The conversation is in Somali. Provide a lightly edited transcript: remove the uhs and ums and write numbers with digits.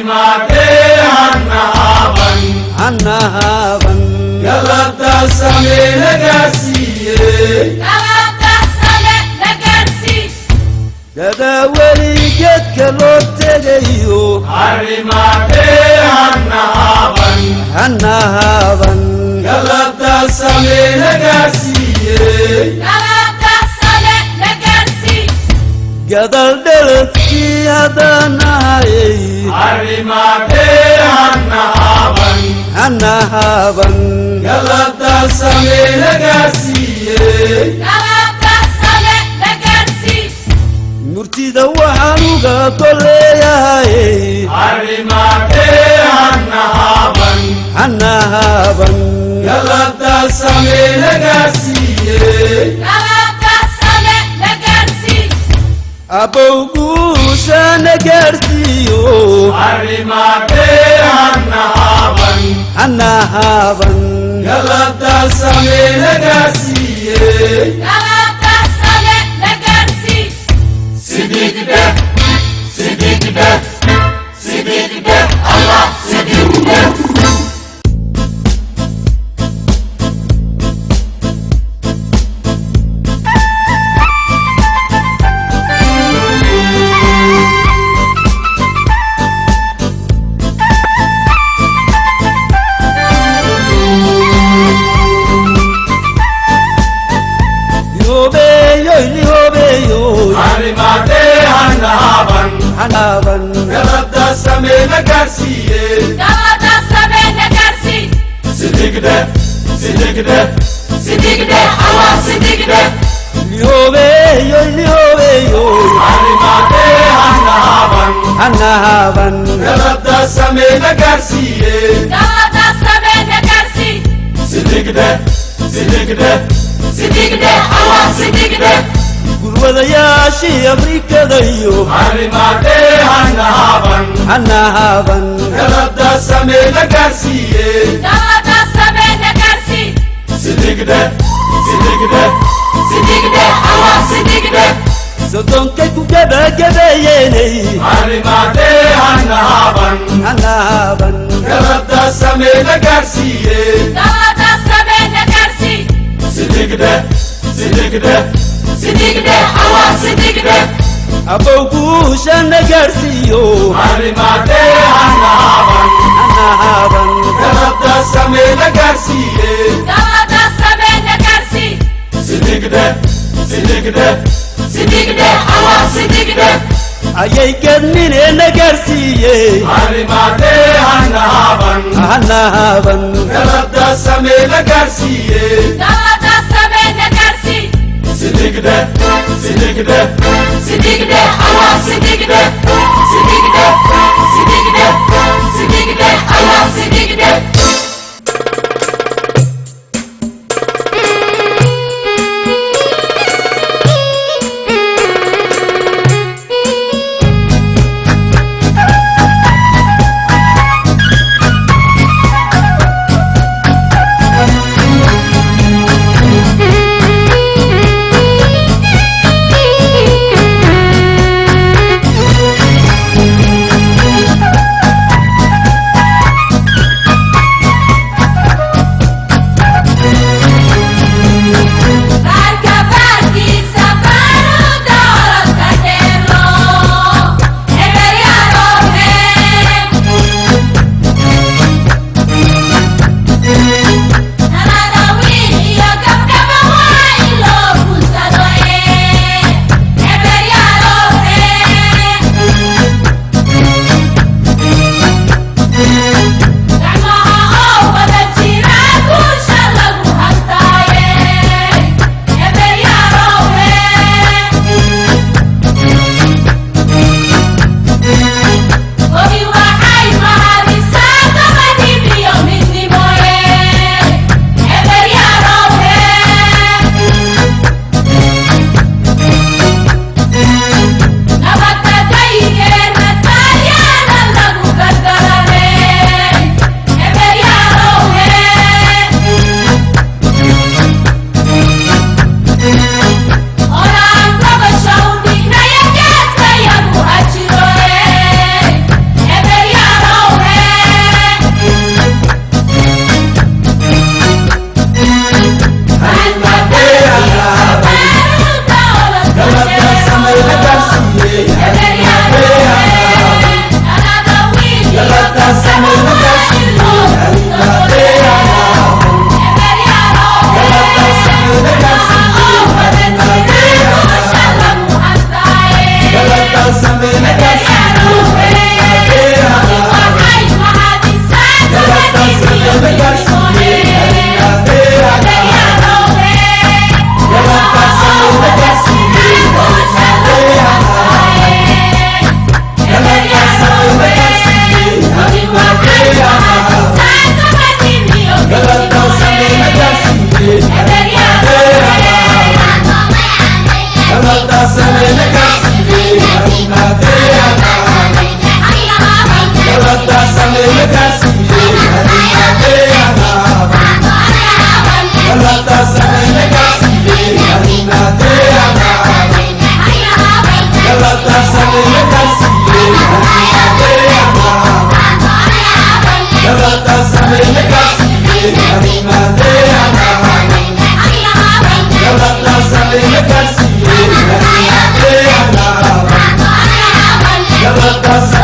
Harimate Hannahaban Galata Same Nagasiye Galata Same Nagasi Dada Wali Get Kalote Gayo Harimate Hannahaban Galata Same Nagasiye Galata Same Nagasi Gadal Delki Adanaye Harimate Hannahaban Galata Same Nagasiye Galata Same Nagasi Murtida Wahanuga Toleyaye Harimate Hannahaban Galata Same Nagasiye Galata Same Nagasi Abogu Sanagarsiyo Harimate Hannahaban Galata Same Nagasiye Galata Same Nagasi Sidikde Sidikde Sidikde Allah Sidikde Harimate Hannahaban Galata Same Nagasiye Galata Same Nagasi Sidikde Sidikde Sidikde Allah Sidikde Lihobeyo Harimate Hannahaban Galata Same Nagasiye Galata Same Nagasi Sidikde Sidikde Sidikde Allah Sidikde Gurwadayashi Afrikadayo Harimate Hannahaban Galata Same Nagasiye Galata Same Nagasi Sidikde Sidikde Sidikde Allah Sidikde Sodonke Kugabagabeyene Harimate Hannahaban Galata Same Nagasiye Galata Same Nagasi Sidikde Sidikde Sidikde Allah Sidikde Abogu Sanagarsiyo Harimate Hannahaban Galata Same Nagasiye Galata Same Nagasi Sidikde Sidikde Sidikde Allah Sidikde Ayay Gadmine Nagarsiye Harimate Hannahaban Galata Same Nagasiye Galata Same Nagasi Sidikde Sidikde Sidikde Allah Sidikde Sidikde Sidikde Sidikde Allah Sidikde dalada